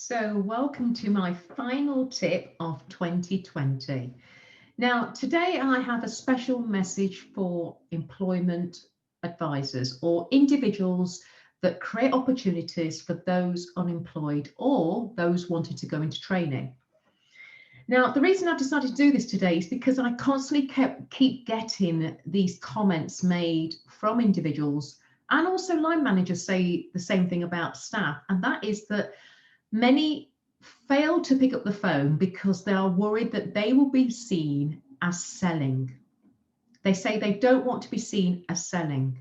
So welcome to my final tip of 2020. Now, today I have a special message for employment advisors or individuals that create opportunities for those unemployed or those wanting to go into training. Now, the reason I've decided to do this today is because I constantly keep getting these comments made from individuals, and also line managers say the same thing about staff, and that is that many fail to pick up the phone because they are worried that they will be seen as selling. They say they don't want to be seen as selling.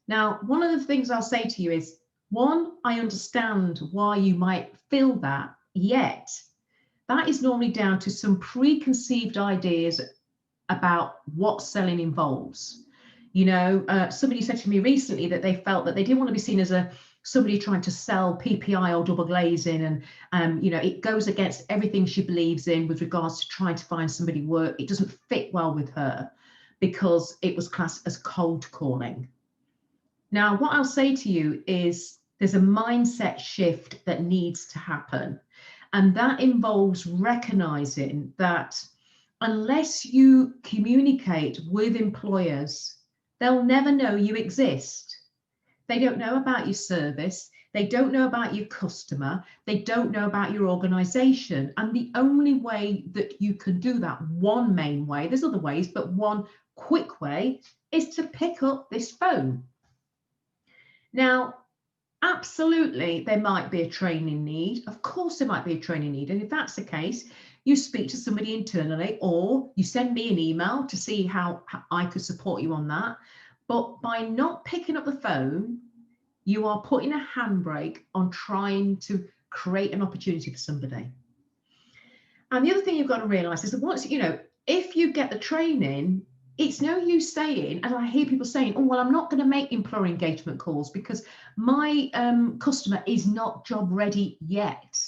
Now, one of the things I'll say to you is, one, I understand why you might feel that, yet that is normally down to some preconceived ideas about what selling involves. Somebody said to me recently that they felt that they didn't want to be seen as somebody trying to sell PPI or double glazing, and it goes against everything she believes in with regards to trying to find somebody work. It doesn't fit well with her because it was classed as cold calling. Now, what I'll say to you is there's a mindset shift that needs to happen, and that involves recognizing that unless you communicate with employers, they'll never know you exist. They don't know about your service. They don't know about your customer. They don't know about your organization. And the only way that you can do that, one main way, there's other ways, but one quick way is to pick up this phone. Now, absolutely, there might be a training need. Of course, there might be a training need. And if that's the case, you speak to somebody internally, or you send me an email to see how I could support you on that. But by not picking up the phone, you are putting a handbrake on trying to create an opportunity for somebody. And the other thing you've got to realize is that once, if you get the training, it's no use saying, and I hear people saying, oh, well, I'm not going to make employer engagement calls because my customer is not job ready yet.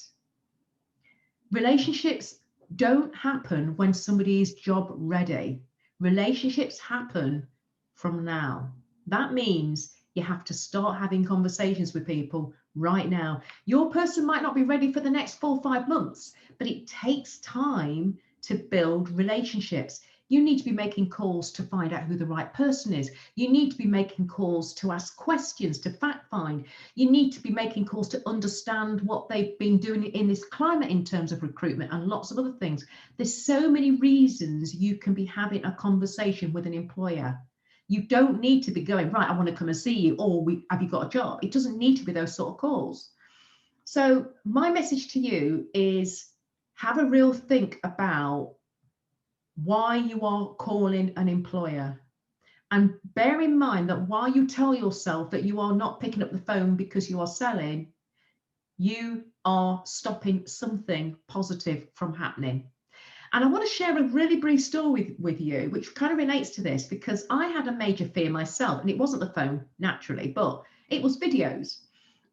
Relationships don't happen when somebody is job ready. Relationships happen from now. That means you have to start having conversations with people right now. Your person might not be ready for the next 4 or 5 months, but it takes time to build relationships. You need to be making calls to find out who the right person is. You need to be making calls to ask questions, to fact find. You need to be making calls to understand what they've been doing in this climate in terms of recruitment and lots of other things. There's so many reasons you can be having a conversation with an employer. You don't need to be going, right, I want to come and see you, or have you got a job? It doesn't need to be those sort of calls. So my message to you is have a real think about why you are calling an employer. And bear in mind that while you tell yourself that you are not picking up the phone because you are selling, you are stopping something positive from happening. And I want to share a really brief story with you, which kind of relates to this, because I had a major fear myself, and it wasn't the phone, naturally, but it was videos.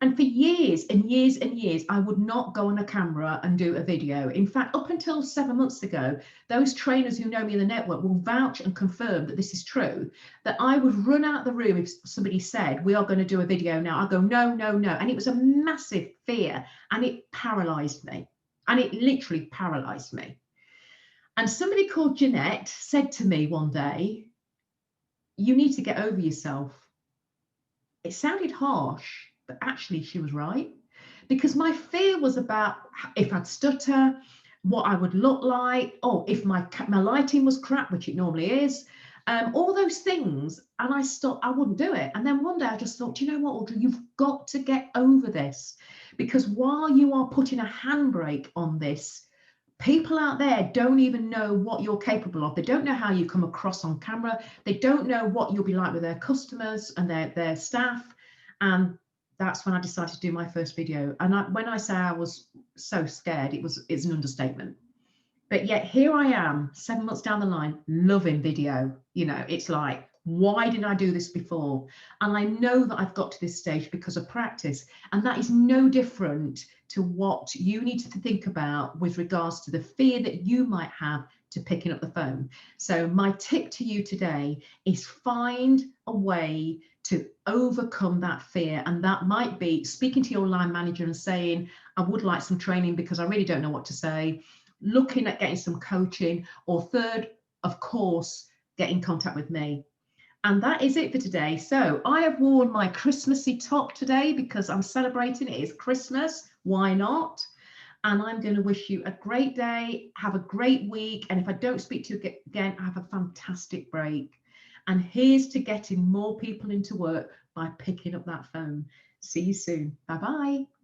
And for years and years and years, I would not go on a camera and do a video. In fact, up until 7 months ago, those trainers who know me in the network will vouch and confirm that this is true, that I would run out the room if somebody said, we are going to do a video now. I'd go, no, no, no. And it was a massive fear, and it paralyzed me. And it literally paralyzed me. And somebody called Jeanette said to me one day, you need to get over yourself. It sounded harsh, but actually she was right, because my fear was about if I'd stutter, what I would look like, or if my lighting was crap, which it normally is, all those things. And I wouldn't do it. And then one day I just thought, you know what, Audrey, you've got to get over this, because while you are putting a handbrake on this, people out there don't even know what you're capable of. They don't know how you come across on camera. They don't know what you'll be like with their customers and their staff. And that's when I decided to do my first video. And when I say I was so scared, it's an understatement. But yet here I am, 7 months down the line, loving video. It's like, why didn't I do this before? And I know that I've got to this stage because of practice. And that is no different to what you need to think about with regards to the fear that you might have to picking up the phone. So my tip to you today is find a way to overcome that fear. And that might be speaking to your line manager and saying, I would like some training because I really don't know what to say, looking at getting some coaching, or third, of course, get in contact with me. And that is it for today. So I have worn my Christmassy top today because I'm celebrating it is Christmas. Why not? And I'm going to wish you a great day. Have a great week. And if I don't speak to you again, have a fantastic break. And here's to getting more people into work by picking up that phone. See you soon. Bye-bye.